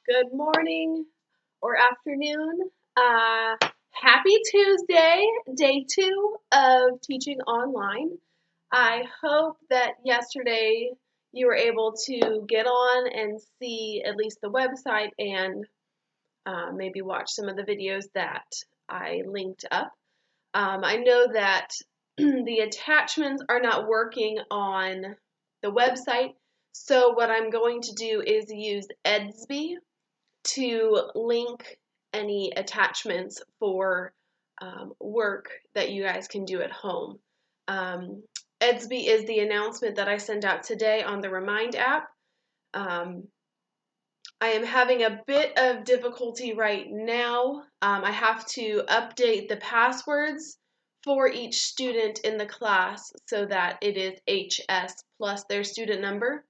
Good morning or afternoon. Happy Tuesday, day 2 of teaching online. I hope that yesterday you were able to get on and see at least the website and maybe watch some of the videos that I linked up. I know that the attachments are not working on the website, so what I'm going to do is use Edsby to link any attachments for work that you guys can do at home. Edsby is the announcement that I sent out today on the Remind app. I am having a bit of difficulty right now. I have to update the passwords for each student in the class so that it is HS plus their student number.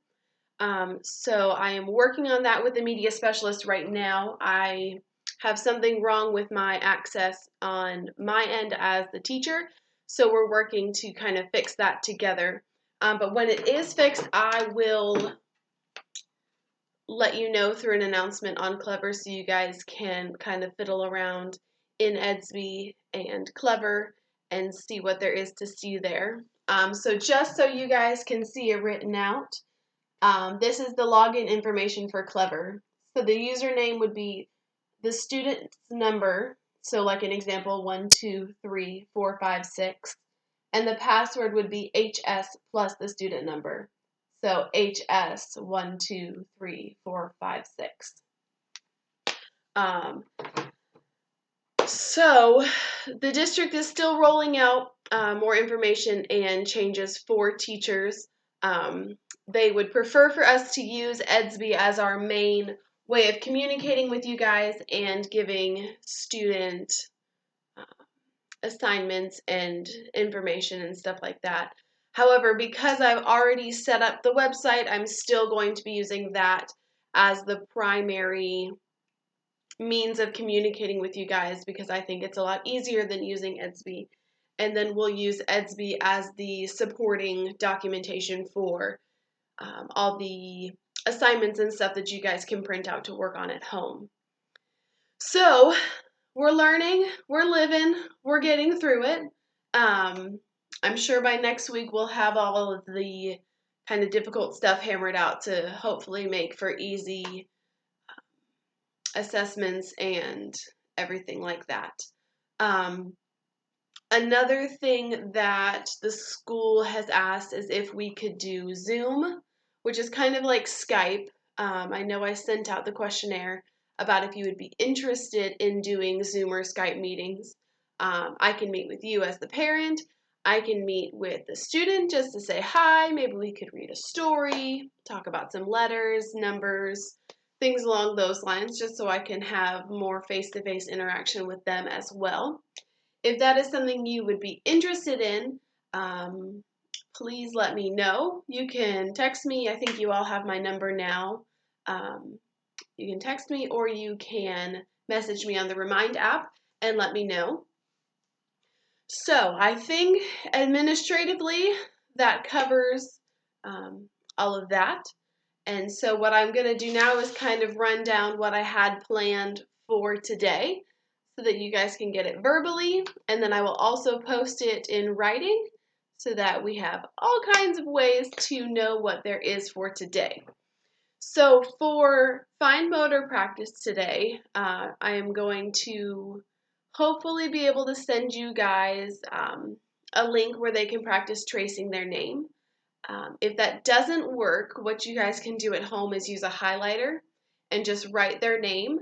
So I am working on that with the media specialist right now. I have something wrong with my access on my end as the teacher, so we're working to kind of fix that together. But when it is fixed, I will let you know through an announcement on Clever so you guys can kind of fiddle around in Edsby and Clever and see what there is to see there. So just so you guys can see it written out, this is the login information for Clever. So the username would be the student's number, so like an example 1, 2, 3, 4, 5, 6, and the password would be HS plus the student number. So HS 1, 2, 3, 4, 5, 6. So the district is still rolling out more information and changes for teachers. They would prefer for us to use Edsby as our main way of communicating with you guys and giving student assignments and information and stuff like that. However, because I've already set up the website, I'm still going to be using that as the primary means of communicating with you guys because I think it's a lot easier than using Edsby. And then we'll use Edsby as the supporting documentation for all the assignments and stuff that you guys can print out to work on at home. So we're learning, we're living, we're getting through it. I'm sure by next week we'll have all of the kind of difficult stuff hammered out to hopefully make for easy assessments and everything like that. Another thing that the school has asked is if we could do Zoom, which is kind of like Skype. I know I sent out the questionnaire about if you would be interested in doing Zoom or Skype meetings. I can meet with you as the parent. I can meet with the student just to say hi. Maybe we could read a story, talk about some letters, numbers, things along those lines, just so I can have more face-to-face interaction with them as well. If that is something you would be interested in, please let me know. You can text me. I think you all have my number now. You can text me or you can message me on the Remind app and let me know. So I think administratively that covers all of that. And so what I'm going to do now is kind of run down what I had planned for today so that you guys can get it verbally, and then I will also post it in writing so that we have all kinds of ways to know what there is for today. So for fine motor practice today, I am going to hopefully be able to send you guys a link where they can practice tracing their name. If that doesn't work, what you guys can do at home is use a highlighter and just write their name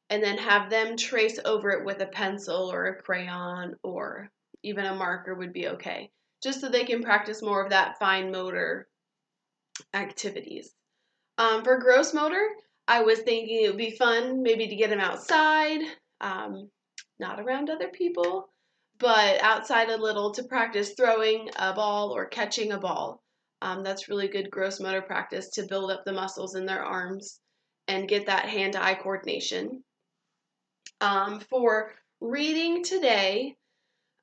and then have them trace over it with a pencil or a crayon or even a marker would be okay, just so they can practice more of that fine motor activities. For gross motor, I was thinking it would be fun maybe to get them outside, not around other people, but outside a little to practice throwing a ball or catching a ball. That's really good gross motor practice to build up the muscles in their arms and get that hand-to-eye coordination. For reading today,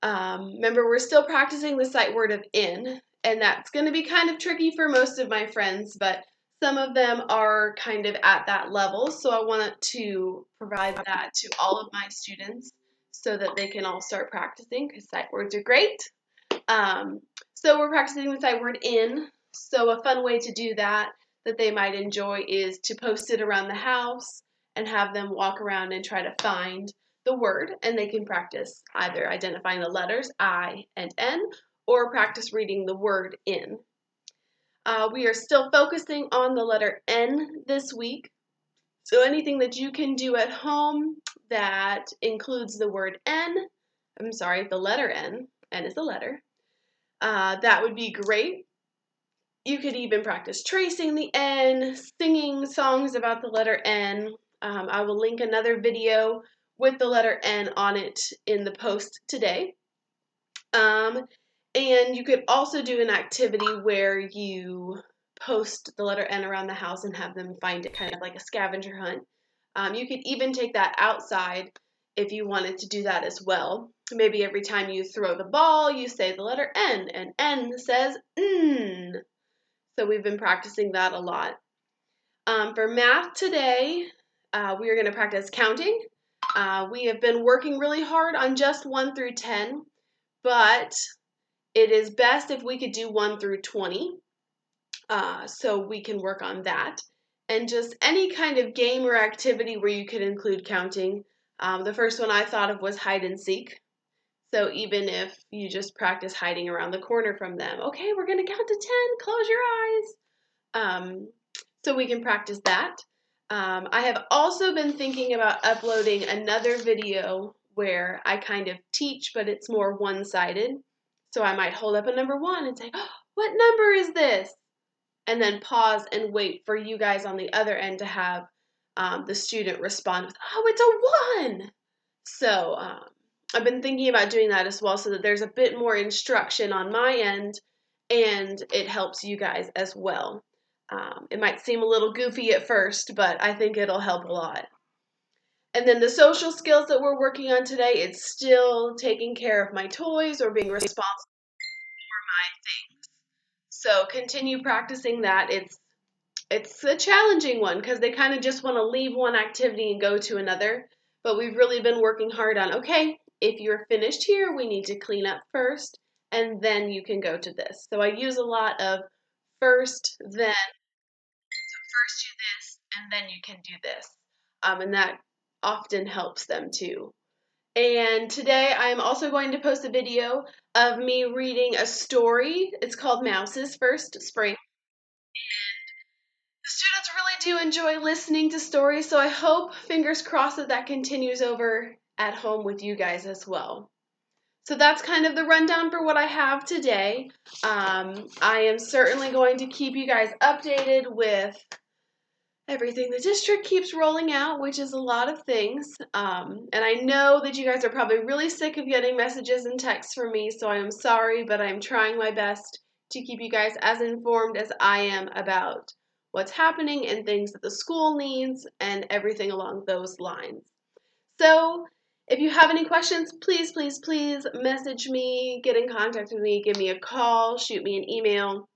remember we're still practicing the sight word of in, and that's going to be kind of tricky for most of my friends, but Some of them are kind of at that level, so I wanted to provide that to all of my students so that they can all start practicing because sight words are great. Um, so we're practicing the sight word in. So a fun way to do that they might enjoy is to post it around the house and have them walk around and try to find the word, and they can practice either identifying the letters I and N or practice reading the word in. We are still focusing on the letter N this week. So anything that you can do at home that includes the word the letter N is the letter, that would be great. You could even practice tracing the N, singing songs about the letter N. I will link another video with the letter N on it in the post today. And you could also do an activity where you post the letter N around the house and have them find it, kind of like a scavenger hunt. You could even take that outside if you wanted to do that as well. Maybe every time you throw the ball, you say the letter N, and N says N. So we've been practicing that a lot. For math today, we are going to practice counting. We have been working really hard on just 1 through 10, but it is best if we could do 1 through 20, so we can work on that. And just any kind of game or activity where you could include counting. The first one I thought of was hide and seek. So even if you just practice hiding around the corner from them, okay, we're going to count to 10, close your eyes. So we can practice that. I have also been thinking about uploading another video where I kind of teach, but it's more one-sided. So I might hold up a number 1 and say, oh, what number is this? And then pause and wait for you guys on the other end to have the student respond with, oh, it's a 1. So I've been thinking about doing that as well so that there's a bit more instruction on my end and it helps you guys as well. It might seem a little goofy at first, but I think it'll help a lot. And then the social skills that we're working on today, it's still taking care of my toys or being responsible for my things. So continue practicing that. It's a challenging one because they kind of just want to leave one activity and go to another. But we've really been working hard on, okay, if you're finished here, we need to clean up first, and then you can go to this. So I use a lot of first, then. So first do this, and then you can do this. And that often helps them too. And today I'm also going to post a video of me reading a story. It's called Mouse's First Spring. The students really do enjoy listening to stories, so I hope, fingers crossed, that continues over at home with you guys as well. So that's kind of the rundown for what I have today. I am certainly going to keep you guys updated with everything the district keeps rolling out, which is a lot of things. And I know that you guys are probably really sick of getting messages and texts from me, so I am sorry, but I'm trying my best to keep you guys as informed as I am about what's happening and things that the school needs and everything along those lines. So if you have any questions, please, please, please message me, get in contact with me, give me a call, shoot me an email,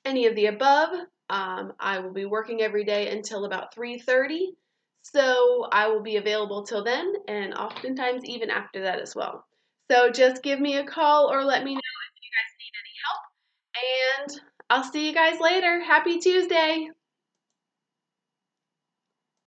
any of the above. I will be working every day until about 3:30, so I will be available till then and oftentimes even after that as well. So just give me a call or let me know if you guys need any help, and I'll see you guys later. Happy Tuesday!